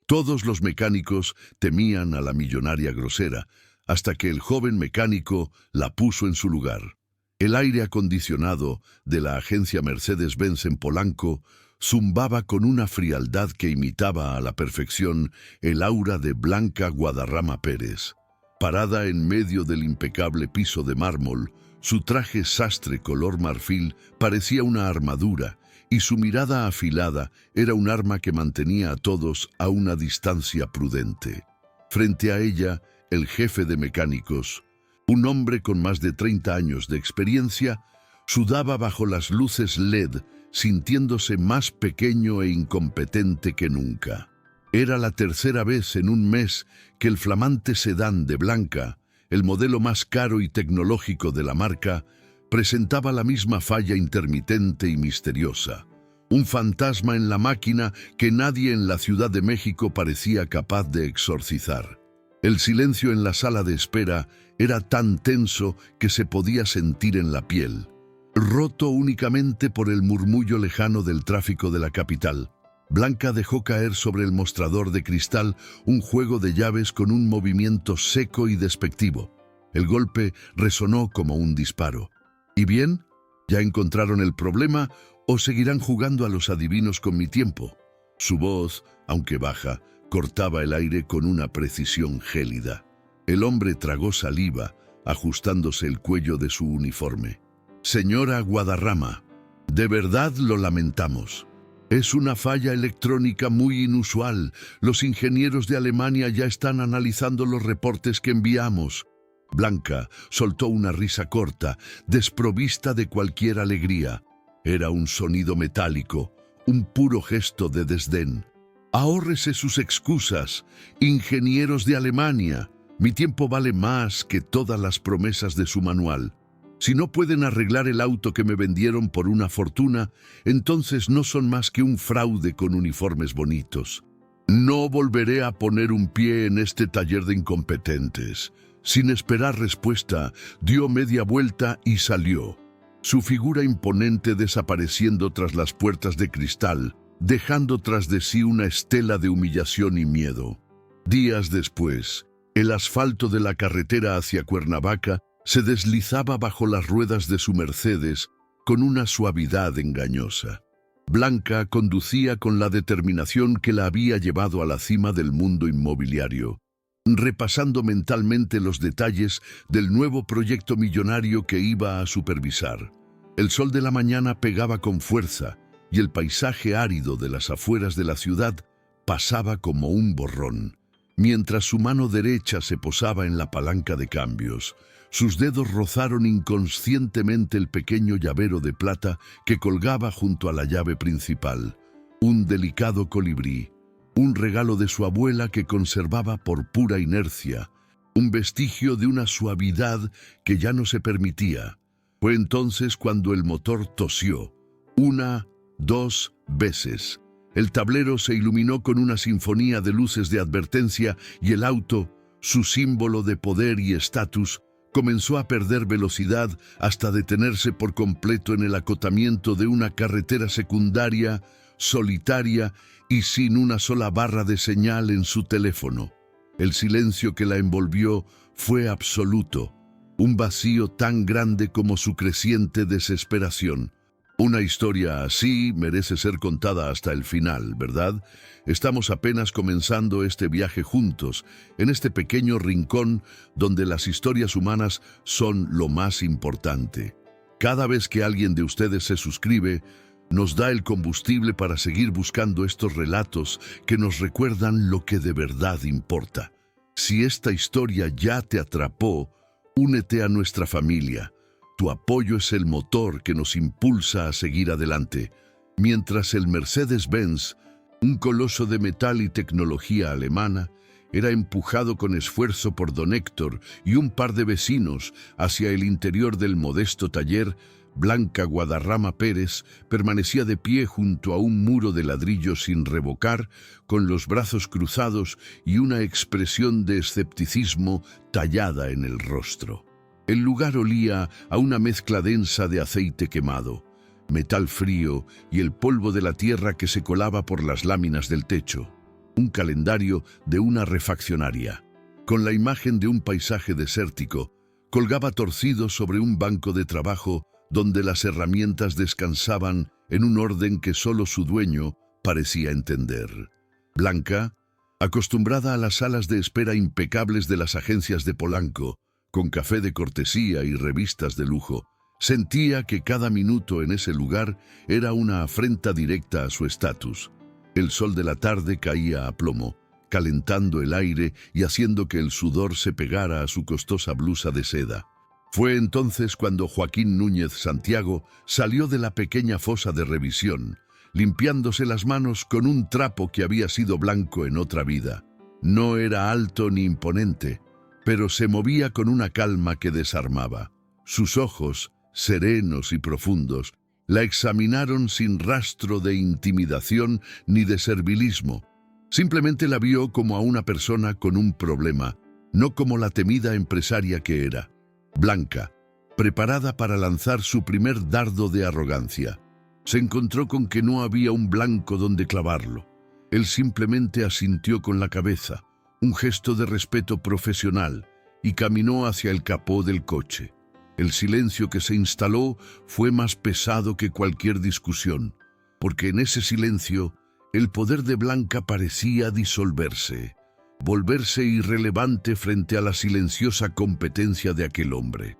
Todos los mecánicos temían a la millonaria grosera, hasta que el joven mecánico la puso en su lugar. El aire acondicionado de la agencia Mercedes-Benz en Polanco zumbaba con una frialdad que imitaba a la perfección el aura de Blanca Guadarrama Pérez. Parada en medio del impecable piso de mármol, su traje sastre color marfil parecía una armadura, y su mirada afilada era un arma que mantenía a todos a una distancia prudente. Frente a ella, el jefe de mecánicos, un hombre con más de 30 años de experiencia, sudaba bajo las luces LED, sintiéndose más pequeño e incompetente que nunca. Era la tercera vez en un mes que el flamante sedán de Blanca, el modelo más caro y tecnológico de la marca, presentaba la misma falla intermitente y misteriosa. Un fantasma en la máquina que nadie en la Ciudad de México parecía capaz de exorcizar. El silencio en la sala de espera era tan tenso que se podía sentir en la piel, roto únicamente por el murmullo lejano del tráfico de la capital. Blanca dejó caer sobre el mostrador de cristal un juego de llaves con un movimiento seco y despectivo. El golpe resonó como un disparo. ¿Y bien? ¿Ya encontraron el problema o seguirán jugando a los adivinos con mi tiempo? Su voz, aunque baja, cortaba el aire con una precisión gélida. El hombre tragó saliva, ajustándose el cuello de su uniforme. Señora Guadarrama, de verdad lo lamentamos. Es una falla electrónica muy inusual. Los ingenieros de Alemania ya están analizando los reportes que enviamos. Blanca soltó una risa corta, desprovista de cualquier alegría. Era un sonido metálico, un puro gesto de desdén. Ahórrese sus excusas, ingenieros de Alemania. Mi tiempo vale más que todas las promesas de su manual. Si no pueden arreglar el auto que me vendieron por una fortuna, entonces no son más que un fraude con uniformes bonitos. No volveré a poner un pie en este taller de incompetentes. Sin esperar respuesta, dio media vuelta y salió, su figura imponente desapareciendo tras las puertas de cristal, dejando tras de sí una estela de humillación y miedo. Días después, el asfalto de la carretera hacia Cuernavaca se deslizaba bajo las ruedas de su Mercedes con una suavidad engañosa. Blanca conducía con la determinación que la había llevado a la cima del mundo inmobiliario, repasando mentalmente los detalles del nuevo proyecto millonario que iba a supervisar. El sol de la mañana pegaba con fuerza y el paisaje árido de las afueras de la ciudad pasaba como un borrón. Mientras su mano derecha se posaba en la palanca de cambios, sus dedos rozaron inconscientemente el pequeño llavero de plata que colgaba junto a la llave principal, un delicado colibrí, un regalo de su abuela que conservaba por pura inercia, un vestigio de una suavidad que ya no se permitía. Fue entonces cuando el motor tosió, 1, 2 veces. El tablero se iluminó con una sinfonía de luces de advertencia y el auto, su símbolo de poder y estatus, comenzó a perder velocidad hasta detenerse por completo en el acotamiento de una carretera secundaria, solitaria y sin una sola barra de señal en su teléfono. El silencio que la envolvió fue absoluto, un vacío tan grande como su creciente desesperación. Una historia así merece ser contada hasta el final, ¿verdad? Estamos apenas comenzando este viaje juntos, en este pequeño rincón donde las historias humanas son lo más importante. Cada vez que alguien de ustedes se suscribe, nos da el combustible para seguir buscando estos relatos que nos recuerdan lo que de verdad importa. Si esta historia ya te atrapó, únete a nuestra familia. Tu apoyo es el motor que nos impulsa a seguir adelante. Mientras el Mercedes-Benz, un coloso de metal y tecnología alemana, era empujado con esfuerzo por don Héctor y un par de vecinos hacia el interior del modesto taller, Blanca Guadarrama Pérez permanecía de pie junto a un muro de ladrillo sin revocar, con los brazos cruzados y una expresión de escepticismo tallada en el rostro. El lugar olía a una mezcla densa de aceite quemado, metal frío y el polvo de la tierra que se colaba por las láminas del techo. un calendario de una refaccionaria. Con la imagen de un paisaje desértico, colgaba torcido sobre un banco de trabajo donde las herramientas descansaban en un orden que solo su dueño parecía entender. Blanca, acostumbrada a las salas de espera impecables de las agencias de Polanco, con café de cortesía y revistas de lujo, sentía que cada minuto en ese lugar era una afrenta directa a su estatus. El sol de la tarde caía a plomo, calentando el aire y haciendo que el sudor se pegara a su costosa blusa de seda. Fue entonces cuando Joaquín Núñez Santiago salió de la pequeña fosa de revisión, limpiándose las manos con un trapo que había sido blanco en otra vida. No era alto ni imponente, pero se movía con una calma que desarmaba. Sus ojos, serenos y profundos, la examinaron sin rastro de intimidación ni de servilismo. Simplemente la vio como a una persona con un problema, no como la temida empresaria que era. Blanca, preparada para lanzar su primer dardo de arrogancia, se encontró con que no había un blanco donde clavarlo. Él simplemente asintió con la cabeza, un gesto de respeto profesional, y caminó hacia el capó del coche. El silencio que se instaló fue más pesado que cualquier discusión, porque en ese silencio el poder de Blanca parecía disolverse, volverse irrelevante frente a la silenciosa competencia de aquel hombre.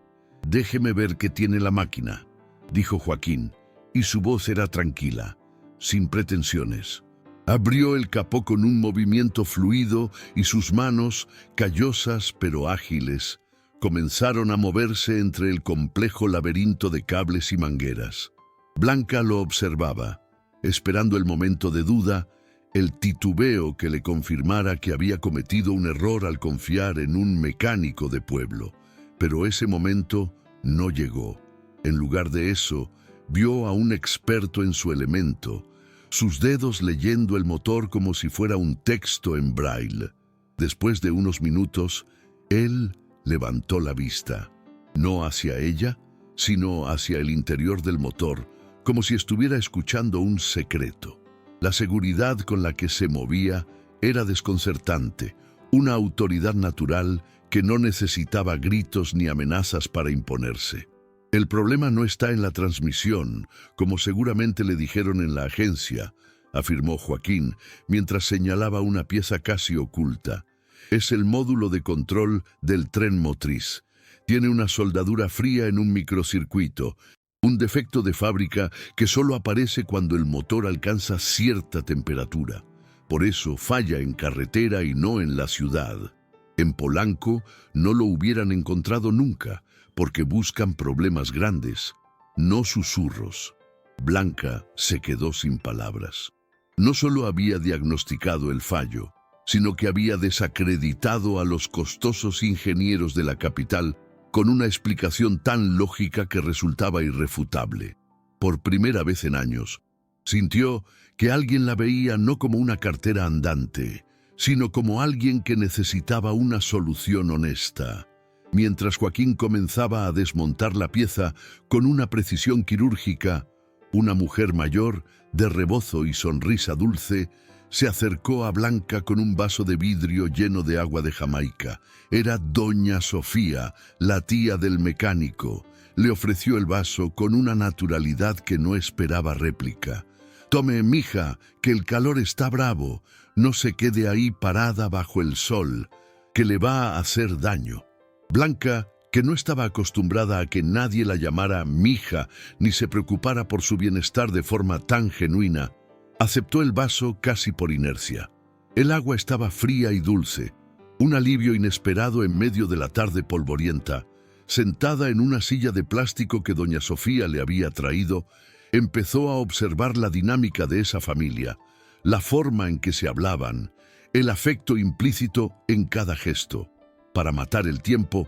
«Déjeme ver qué tiene la máquina», dijo Joaquín, y su voz era tranquila, sin pretensiones. Abrió el capó con un movimiento fluido y sus manos, callosas pero ágiles, comenzaron a moverse entre el complejo laberinto de cables y mangueras. Blanca lo observaba, esperando el momento de duda, el titubeo que le confirmara que había cometido un error al confiar en un mecánico de pueblo. Pero ese momento no llegó. En lugar de eso, vio a un experto en su elemento, sus dedos leyendo el motor como si fuera un texto en braille. Después de unos minutos, él levantó la vista, no hacia ella, sino hacia el interior del motor, como si estuviera escuchando un secreto. La seguridad con la que se movía era desconcertante, una autoridad natural que no necesitaba gritos ni amenazas para imponerse. El problema no está en la transmisión, como seguramente le dijeron en la agencia, afirmó Joaquín, mientras señalaba una pieza casi oculta. Es el módulo de control del tren motriz. Tiene una soldadura fría en un microcircuito, un defecto de fábrica que solo aparece cuando el motor alcanza cierta temperatura. Por eso falla en carretera y no en la ciudad. En Polanco no lo hubieran encontrado nunca, porque buscan problemas grandes, no susurros. Blanca se quedó sin palabras. No solo había diagnosticado el fallo, sino que había desacreditado a los costosos ingenieros de la capital con una explicación tan lógica que resultaba irrefutable. Por primera vez en años, sintió que alguien la veía no como una cartera andante, sino como alguien que necesitaba una solución honesta. Mientras Joaquín comenzaba a desmontar la pieza con una precisión quirúrgica, una mujer mayor, de rebozo y sonrisa dulce, se acercó a Blanca con un vaso de vidrio lleno de agua de Jamaica. Era doña Sofía, la tía del mecánico. Le ofreció el vaso con una naturalidad que no esperaba réplica. «Tome, mija, que el calor está bravo. No se quede ahí parada bajo el sol, que le va a hacer daño». Blanca, que no estaba acostumbrada a que nadie la llamara mija ni se preocupara por su bienestar de forma tan genuina, aceptó el vaso casi por inercia. El agua estaba fría y dulce, un alivio inesperado en medio de la tarde polvorienta. Sentada en una silla de plástico que doña Sofía le había traído, empezó a observar la dinámica de esa familia, la forma en que se hablaban, el afecto implícito en cada gesto. Para matar el tiempo,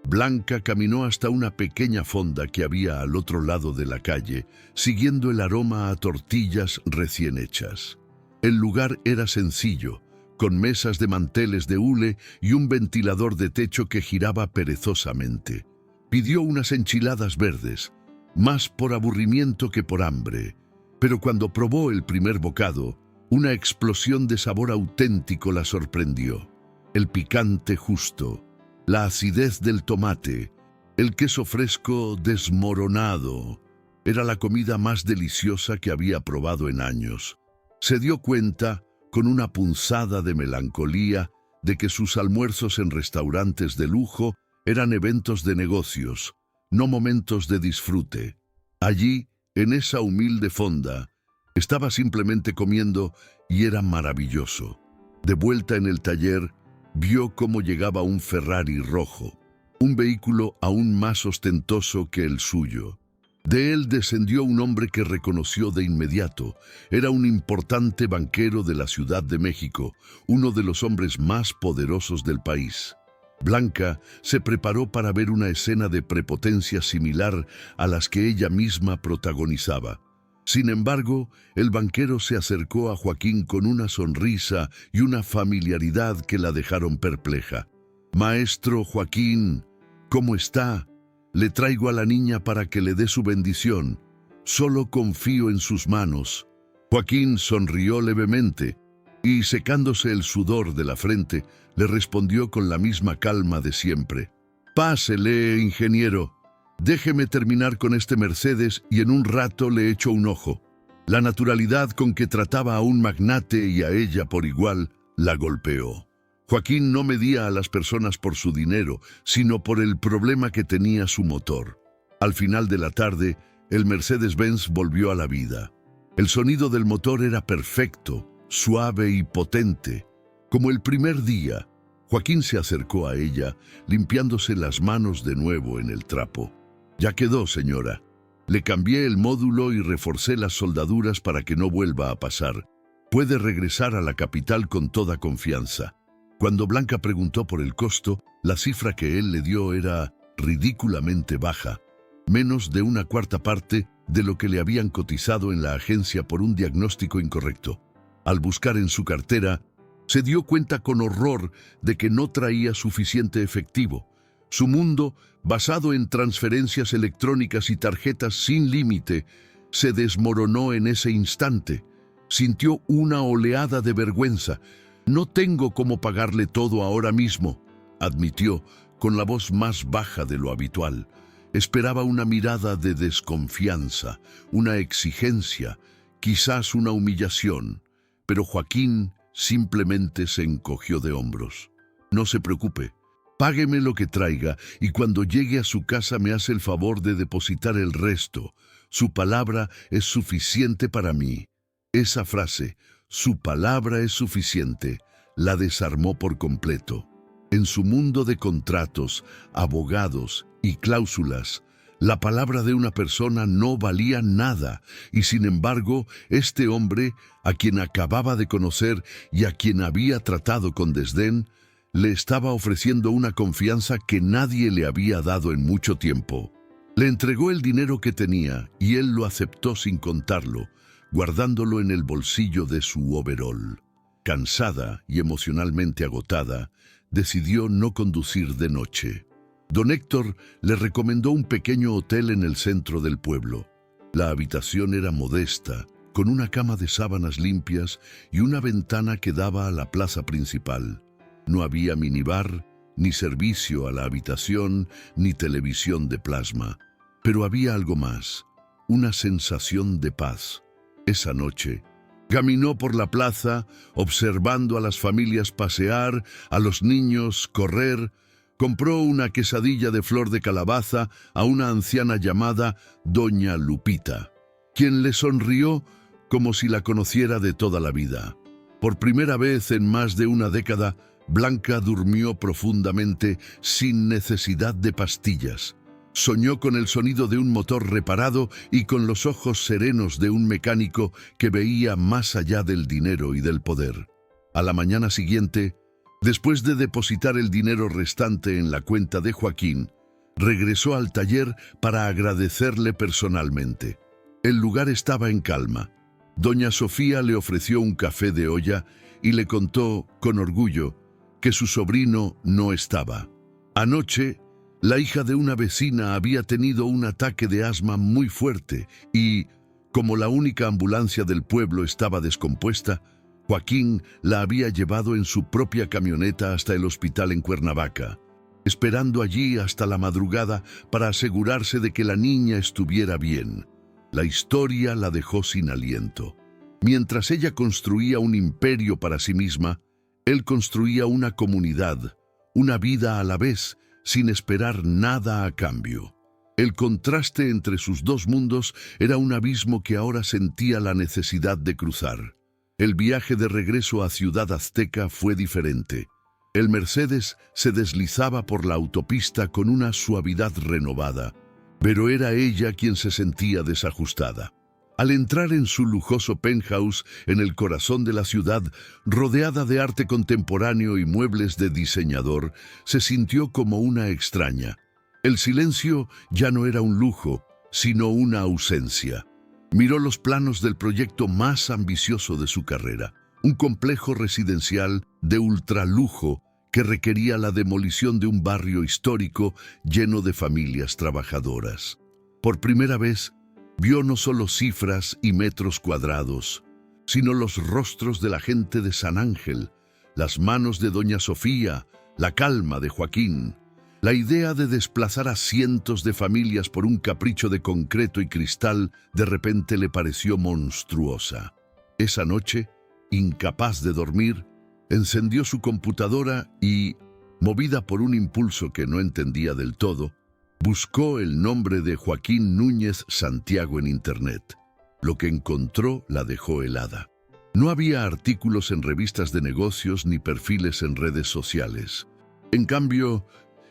Blanca caminó hasta una pequeña fonda que había al otro lado de la calle, siguiendo el aroma a tortillas recién hechas. El lugar era sencillo, con mesas de manteles de hule y un ventilador de techo que giraba perezosamente. Pidió unas enchiladas verdes, más por aburrimiento que por hambre, pero cuando probó el primer bocado, Una explosión de sabor auténtico la sorprendió. El picante justo, la acidez del tomate, el queso fresco desmoronado. Era la comida más deliciosa que había probado en años. Se dio cuenta, con una punzada de melancolía, de que sus almuerzos en restaurantes de lujo eran eventos de negocios, no momentos de disfrute. Allí, en esa humilde fonda, estaba simplemente comiendo y era maravilloso. De vuelta en el taller, vio cómo llegaba un Ferrari rojo, un vehículo aún más ostentoso que el suyo. De él descendió un hombre que reconoció de inmediato. Era un importante banquero de la Ciudad de México, uno de los hombres más poderosos del país. Blanca se preparó para ver una escena de prepotencia similar a las que ella misma protagonizaba. Sin embargo, el banquero se acercó a Joaquín con una sonrisa y una familiaridad que la dejaron perpleja. «Maestro Joaquín, ¿cómo está? Le traigo a la niña para que le dé su bendición. Solo confío en sus manos». Joaquín sonrió levemente y, secándose el sudor de la frente, le respondió con la misma calma de siempre. «Pásele, ingeniero. Déjeme terminar con este Mercedes y en un rato le echo un ojo». La naturalidad con que trataba a un magnate y a ella por igual la golpeó. Joaquín no medía a las personas por su dinero, sino por el problema que tenía su motor. Al final de la tarde, el Mercedes-Benz volvió a la vida. El sonido del motor era perfecto, suave y potente. Como el primer día, Joaquín se acercó a ella, limpiándose las manos de nuevo en el trapo. «Ya quedó, señora. Le cambié el módulo y reforcé las soldaduras para que no vuelva a pasar. Puede regresar a la capital con toda confianza». Cuando Blanca preguntó por el costo, la cifra que él le dio era ridículamente baja, menos de una cuarta parte de lo que le habían cotizado en la agencia por un diagnóstico incorrecto. Al buscar en su cartera, se dio cuenta con horror de que no traía suficiente efectivo. Su mundo, basado en transferencias electrónicas y tarjetas sin límite, se desmoronó en ese instante. Sintió una oleada de vergüenza. «No tengo cómo pagarle todo ahora mismo», admitió, con la voz más baja de lo habitual. Esperaba una mirada de desconfianza, una exigencia, quizás una humillación, pero Joaquín simplemente se encogió de hombros. «No se preocupe, págueme lo que traiga y cuando llegue a su casa me hace el favor de depositar el resto. Su palabra es suficiente para mí». Esa frase, «su palabra es suficiente», la desarmó por completo. En su mundo de contratos, abogados y cláusulas, la palabra de una persona no valía nada, y sin embargo, este hombre, a quien acababa de conocer y a quien había tratado con desdén, le estaba ofreciendo una confianza que nadie le había dado en mucho tiempo. Le entregó el dinero que tenía y él lo aceptó sin contarlo, guardándolo en el bolsillo de su overol. Cansada y emocionalmente agotada, decidió no conducir de noche. Don Héctor le recomendó un pequeño hotel en el centro del pueblo. La habitación era modesta, con una cama de sábanas limpias y una ventana que daba a la plaza principal. No había minibar, ni servicio a la habitación, ni televisión de plasma. Pero había algo más, una sensación de paz. Esa noche, caminó por la plaza, observando a las familias pasear, a los niños correr. Compró una quesadilla de flor de calabaza a una anciana llamada Doña Lupita, quien le sonrió como si la conociera de toda la vida. Por primera vez en más de una década, Blanca durmió profundamente sin necesidad de pastillas. Soñó con el sonido de un motor reparado y con los ojos serenos de un mecánico que veía más allá del dinero y del poder. A la mañana siguiente, después de depositar el dinero restante en la cuenta de Joaquín, regresó al taller para agradecerle personalmente. El lugar estaba en calma. Doña Sofía le ofreció un café de olla y le contó, con orgullo, que su sobrino no estaba. Anoche, la hija de una vecina había tenido un ataque de asma muy fuerte y, como la única ambulancia del pueblo estaba descompuesta, Joaquín la había llevado en su propia camioneta hasta el hospital en Cuernavaca, esperando allí hasta la madrugada para asegurarse de que la niña estuviera bien. La historia la dejó sin aliento. Mientras ella construía un imperio para sí misma, él construía una comunidad, una vida a la vez, sin esperar nada a cambio. El contraste entre sus dos mundos era un abismo que ahora sentía la necesidad de cruzar. El viaje de regreso a Ciudad Azteca fue diferente. El Mercedes se deslizaba por la autopista con una suavidad renovada, pero era ella quien se sentía desajustada. Al entrar en su lujoso penthouse en el corazón de la ciudad, rodeada de arte contemporáneo y muebles de diseñador, se sintió como una extraña. El silencio ya no era un lujo, sino una ausencia. Miró los planos del proyecto más ambicioso de su carrera, un complejo residencial de ultralujo que requería la demolición de un barrio histórico lleno de familias trabajadoras. Por primera vez, vio no solo cifras y metros cuadrados, sino los rostros de la gente de San Ángel, las manos de doña Sofía, la calma de Joaquín. La idea de desplazar a cientos de familias por un capricho de concreto y cristal de repente le pareció monstruosa. Esa noche, incapaz de dormir, encendió su computadora y, movida por un impulso que no entendía del todo, buscó el nombre de Joaquín Núñez Santiago en Internet. Lo que encontró la dejó helada. No había artículos en revistas de negocios ni perfiles en redes sociales. En cambio,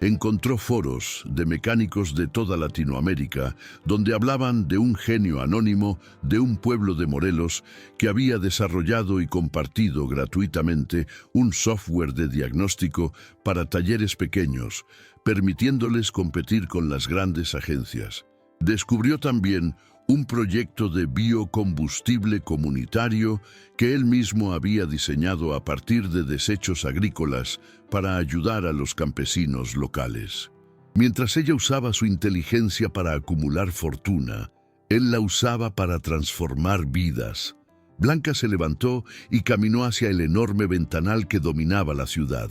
encontró foros de mecánicos de toda Latinoamérica donde hablaban de un genio anónimo de un pueblo de Morelos que había desarrollado y compartido gratuitamente un software de diagnóstico para talleres pequeños, permitiéndoles competir con las grandes agencias. Descubrió también un proyecto de biocombustible comunitario que él mismo había diseñado a partir de desechos agrícolas para ayudar a los campesinos locales. Mientras ella usaba su inteligencia para acumular fortuna, él la usaba para transformar vidas. Blanca se levantó y caminó hacia el enorme ventanal que dominaba la ciudad.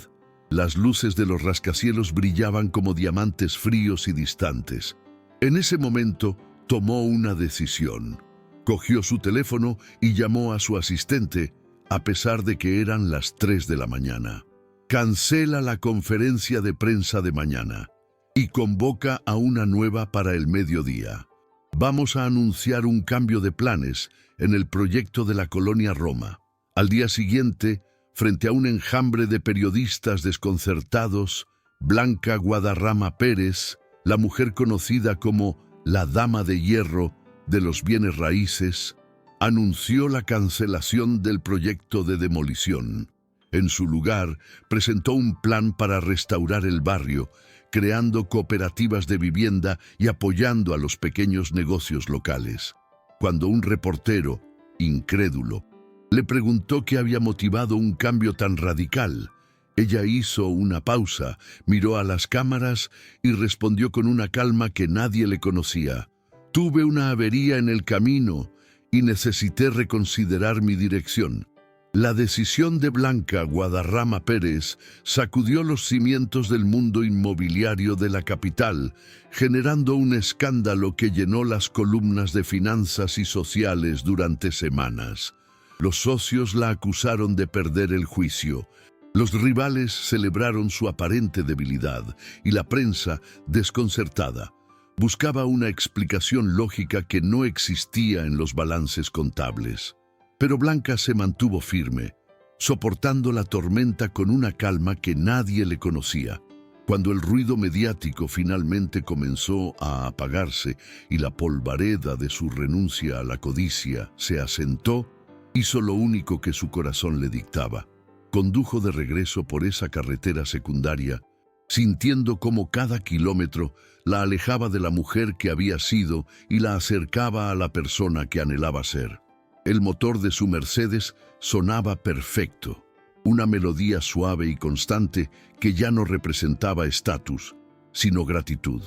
Las luces de los rascacielos brillaban como diamantes fríos y distantes. En ese momento, tomó una decisión. Cogió su teléfono y llamó a su asistente, a pesar de que eran las 3 de la mañana. Cancela la conferencia de prensa de mañana y convoca a una nueva para el mediodía. Vamos a anunciar un cambio de planes en el proyecto de la colonia Roma. Al día siguiente, frente a un enjambre de periodistas desconcertados, Blanca Guadarrama Pérez, la mujer conocida como la Dama de Hierro de los bienes raíces, anunció la cancelación del proyecto de demolición. En su lugar, presentó un plan para restaurar el barrio, creando cooperativas de vivienda y apoyando a los pequeños negocios locales. Cuando un reportero, incrédulo, le preguntó qué había motivado un cambio tan radical, ella hizo una pausa, miró a las cámaras y respondió con una calma que nadie le conocía. Tuve una avería en el camino y necesité reconsiderar mi dirección. La decisión de Blanca Guadarrama Pérez sacudió los cimientos del mundo inmobiliario de la capital, generando un escándalo que llenó las columnas de finanzas y sociales durante semanas. Los socios la acusaron de perder el juicio. Los rivales celebraron su aparente debilidad y la prensa, desconcertada, buscaba una explicación lógica que no existía en los balances contables. Pero Blanca se mantuvo firme, soportando la tormenta con una calma que nadie le conocía. Cuando el ruido mediático finalmente comenzó a apagarse y la polvareda de su renuncia a la codicia se asentó, hizo lo único que su corazón le dictaba. Condujo de regreso por esa carretera secundaria, sintiendo cómo cada kilómetro la alejaba de la mujer que había sido y la acercaba a la persona que anhelaba ser. El motor de su Mercedes sonaba perfecto, una melodía suave y constante que ya no representaba estatus, sino gratitud.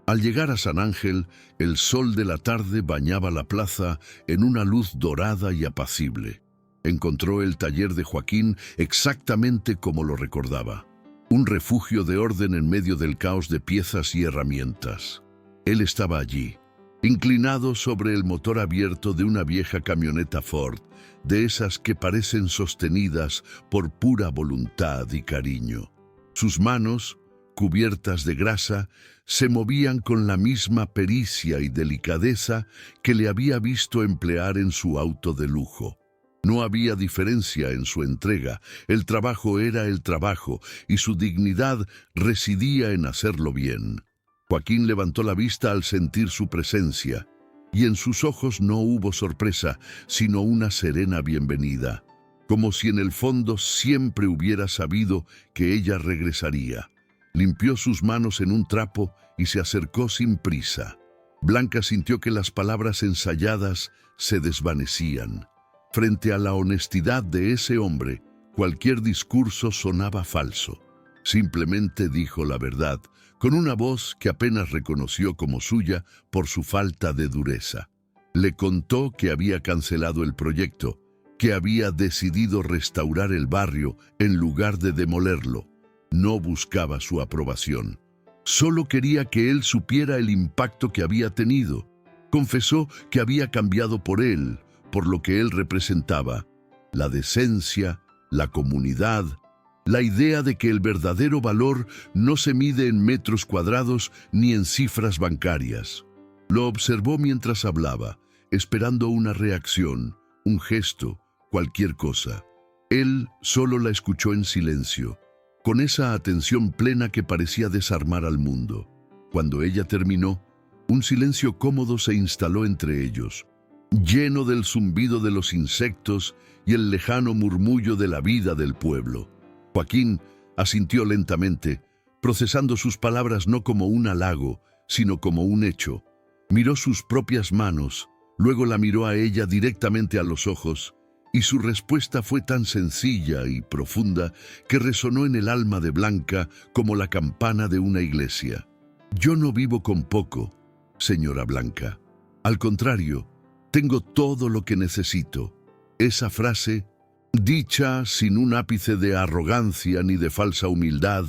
Al llegar a San Ángel, el sol de la tarde bañaba la plaza en una luz dorada y apacible. Encontró el taller de Joaquín exactamente como lo recordaba. Un refugio de orden en medio del caos de piezas y herramientas. Él estaba allí, inclinado sobre el motor abierto de una vieja camioneta Ford, de esas que parecen sostenidas por pura voluntad y cariño. Sus manos, cubiertas de grasa, se movían con la misma pericia y delicadeza que le había visto emplear en su auto de lujo. No había diferencia en su entrega, el trabajo era el trabajo y su dignidad residía en hacerlo bien. Joaquín levantó la vista al sentir su presencia, y en sus ojos no hubo sorpresa, sino una serena bienvenida, como si en el fondo siempre hubiera sabido que ella regresaría. Limpió sus manos en un trapo y se acercó sin prisa. Blanca sintió que las palabras ensayadas se desvanecían. Frente a la honestidad de ese hombre, cualquier discurso sonaba falso. Simplemente dijo la verdad, con una voz que apenas reconoció como suya por su falta de dureza. Le contó que había cancelado el proyecto, que había decidido restaurar el barrio en lugar de demolerlo. No buscaba su aprobación. Solo quería que él supiera el impacto que había tenido. Confesó que había cambiado por él, por lo que él representaba, la decencia, la comunidad, la idea de que el verdadero valor no se mide en metros cuadrados ni en cifras bancarias. Lo observó mientras hablaba, esperando una reacción, un gesto, cualquier cosa. Él solo la escuchó en silencio, con esa atención plena que parecía desarmar al mundo. Cuando ella terminó, un silencio cómodo se instaló entre ellos, lleno del zumbido de los insectos y el lejano murmullo de la vida del pueblo. Joaquín asintió lentamente, procesando sus palabras no como un halago, sino como un hecho. Miró sus propias manos, luego la miró a ella directamente a los ojos, y su respuesta fue tan sencilla y profunda que resonó en el alma de Blanca como la campana de una iglesia. Yo no vivo con poco, señora Blanca. Al contrario, tengo todo lo que necesito. Esa frase, dicha sin un ápice de arrogancia ni de falsa humildad,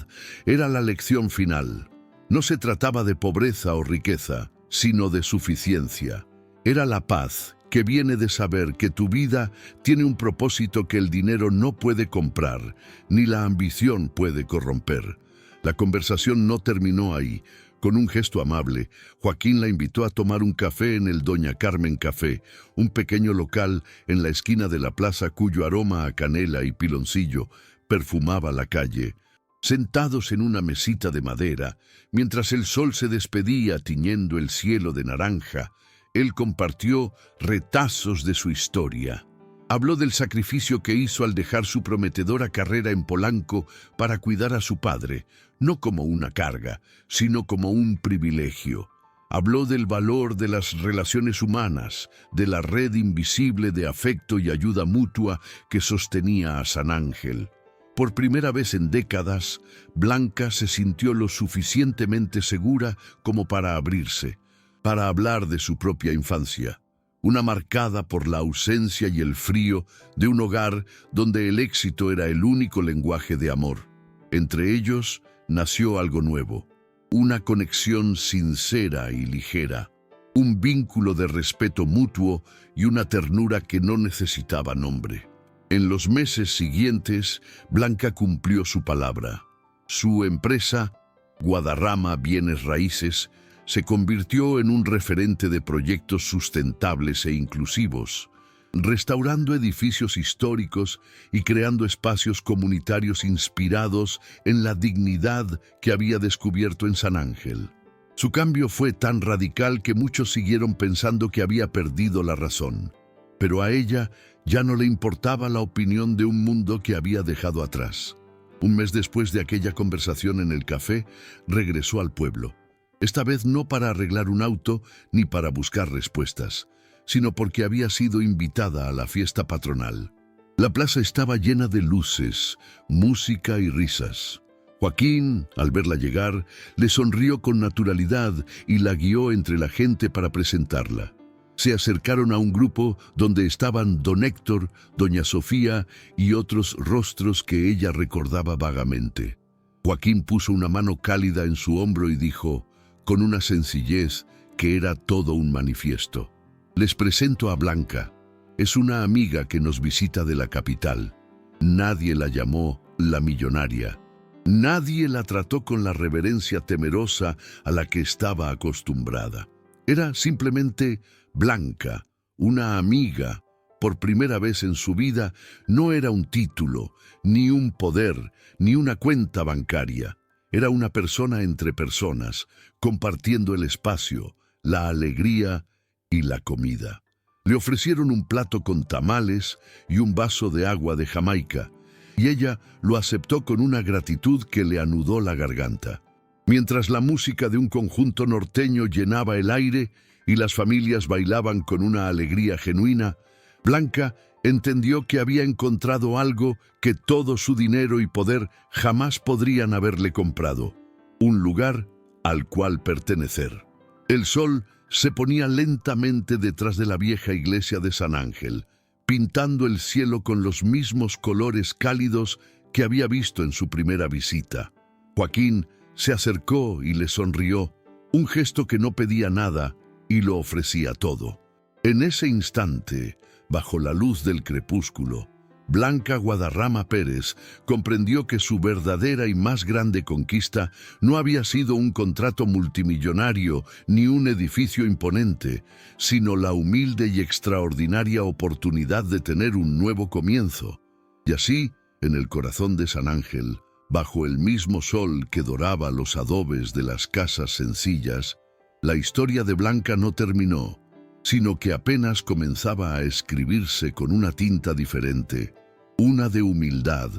era la lección final. No se trataba de pobreza o riqueza, sino de suficiencia. Era la paz que viene de saber que tu vida tiene un propósito que el dinero no puede comprar, ni la ambición puede corromper. La conversación no terminó ahí. Con un gesto amable, Joaquín la invitó a tomar un café en el Doña Carmen Café, un pequeño local en la esquina de la plaza cuyo aroma a canela y piloncillo perfumaba la calle. Sentados en una mesita de madera, mientras el sol se despedía tiñendo el cielo de naranja, él compartió retazos de su historia. Habló del sacrificio que hizo al dejar su prometedora carrera en Polanco para cuidar a su padre, no como una carga, sino como un privilegio. Habló del valor de las relaciones humanas, de la red invisible de afecto y ayuda mutua que sostenía a San Ángel. Por primera vez en décadas, Blanca se sintió lo suficientemente segura como para abrirse, para hablar de su propia infancia, una marcada por la ausencia y el frío de un hogar donde el éxito era el único lenguaje de amor. Entre ellos nació algo nuevo, una conexión sincera y ligera, un vínculo de respeto mutuo y una ternura que no necesitaba nombre. En los meses siguientes, Blanca cumplió su palabra. Su empresa, Guadarrama Bienes Raíces, se convirtió en un referente de proyectos sustentables e inclusivos, restaurando edificios históricos y creando espacios comunitarios inspirados en la dignidad que había descubierto en San Ángel. Su cambio fue tan radical que muchos siguieron pensando que había perdido la razón, pero a ella ya no le importaba la opinión de un mundo que había dejado atrás. Un mes después de aquella conversación en el café, regresó al pueblo. Esta vez no para arreglar un auto ni para buscar respuestas, sino porque había sido invitada a la fiesta patronal. La plaza estaba llena de luces, música y risas. Joaquín, al verla llegar, le sonrió con naturalidad y la guió entre la gente para presentarla. Se acercaron a un grupo donde estaban don Héctor, doña Sofía y otros rostros que ella recordaba vagamente. Joaquín puso una mano cálida en su hombro y dijo, con una sencillez que era todo un manifiesto: les presento a Blanca. Es una amiga que nos visita de la capital. Nadie la llamó la millonaria. Nadie la trató con la reverencia temerosa a la que estaba acostumbrada. Era simplemente Blanca, una amiga. Por primera vez en su vida no era un título, ni un poder, ni una cuenta bancaria. Era una persona entre personas, compartiendo el espacio, la alegría y la comida. Le ofrecieron un plato con tamales y un vaso de agua de Jamaica, y ella lo aceptó con una gratitud que le anudó la garganta. Mientras la música de un conjunto norteño llenaba el aire y las familias bailaban con una alegría genuina, Blanca entendió que había encontrado algo que todo su dinero y poder jamás podrían haberle comprado: un lugar al cual pertenecer. El sol se ponía lentamente detrás de la vieja iglesia de San Ángel, pintando el cielo con los mismos colores cálidos que había visto en su primera visita. Joaquín se acercó y le sonrió, un gesto que no pedía nada y lo ofrecía todo. En ese instante, bajo la luz del crepúsculo, Blanca Guadarrama Pérez comprendió que su verdadera y más grande conquista no había sido un contrato multimillonario ni un edificio imponente, sino la humilde y extraordinaria oportunidad de tener un nuevo comienzo. Y así, en el corazón de San Ángel, bajo el mismo sol que doraba los adobes de las casas sencillas, la historia de Blanca no terminó, sino que apenas comenzaba a escribirse con una tinta diferente, una de humildad,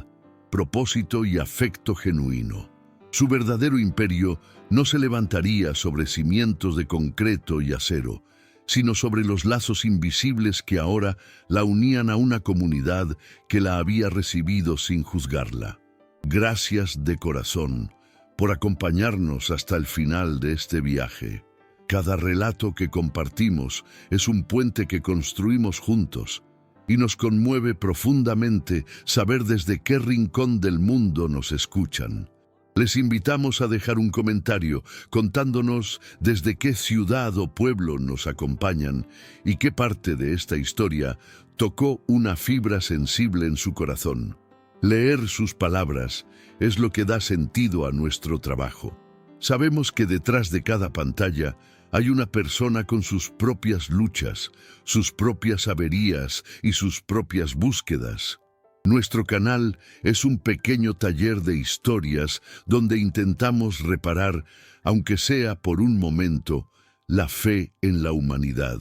propósito y afecto genuino. Su verdadero imperio no se levantaría sobre cimientos de concreto y acero, sino sobre los lazos invisibles que ahora la unían a una comunidad que la había recibido sin juzgarla. Gracias de corazón por acompañarnos hasta el final de este viaje. Cada relato que compartimos es un puente que construimos juntos, y nos conmueve profundamente saber desde qué rincón del mundo nos escuchan. Les invitamos a dejar un comentario contándonos desde qué ciudad o pueblo nos acompañan y qué parte de esta historia tocó una fibra sensible en su corazón. Leer sus palabras es lo que da sentido a nuestro trabajo. Sabemos que detrás de cada pantalla hay una persona con sus propias luchas, sus propias averías y sus propias búsquedas. Nuestro canal es un pequeño taller de historias donde intentamos reparar, aunque sea por un momento, la fe en la humanidad.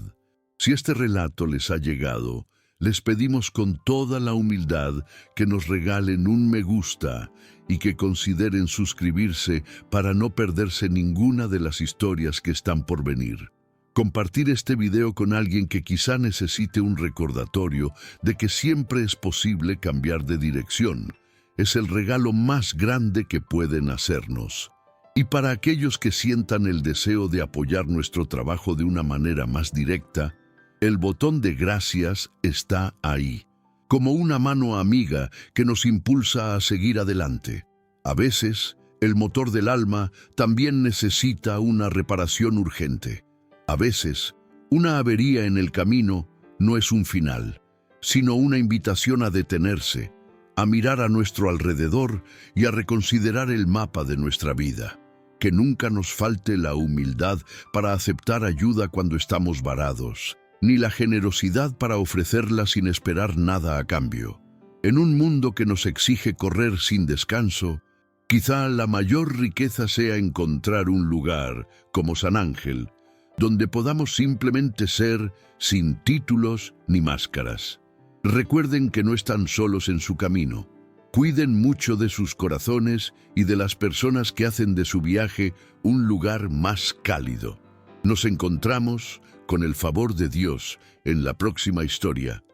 Si este relato les ha llegado, les pedimos con toda la humildad que nos regalen un me gusta y que consideren suscribirse para no perderse ninguna de las historias que están por venir. Compartir este video con alguien que quizá necesite un recordatorio de que siempre es posible cambiar de dirección es el regalo más grande que pueden hacernos. Y para aquellos que sientan el deseo de apoyar nuestro trabajo de una manera más directa, el botón de gracias está ahí, como una mano amiga que nos impulsa a seguir adelante. A veces, el motor del alma también necesita una reparación urgente. A veces, una avería en el camino no es un final, sino una invitación a detenerse, a mirar a nuestro alrededor y a reconsiderar el mapa de nuestra vida. Que nunca nos falte la humildad para aceptar ayuda cuando estamos varados, ni la generosidad para ofrecerla sin esperar nada a cambio. En un mundo que nos exige correr sin descanso, quizá la mayor riqueza sea encontrar un lugar, como San Ángel, donde podamos simplemente ser sin títulos ni máscaras. Recuerden que no están solos en su camino. Cuiden mucho de sus corazones y de las personas que hacen de su viaje un lugar más cálido. Nos encontramos, con el favor de Dios, en la próxima historia.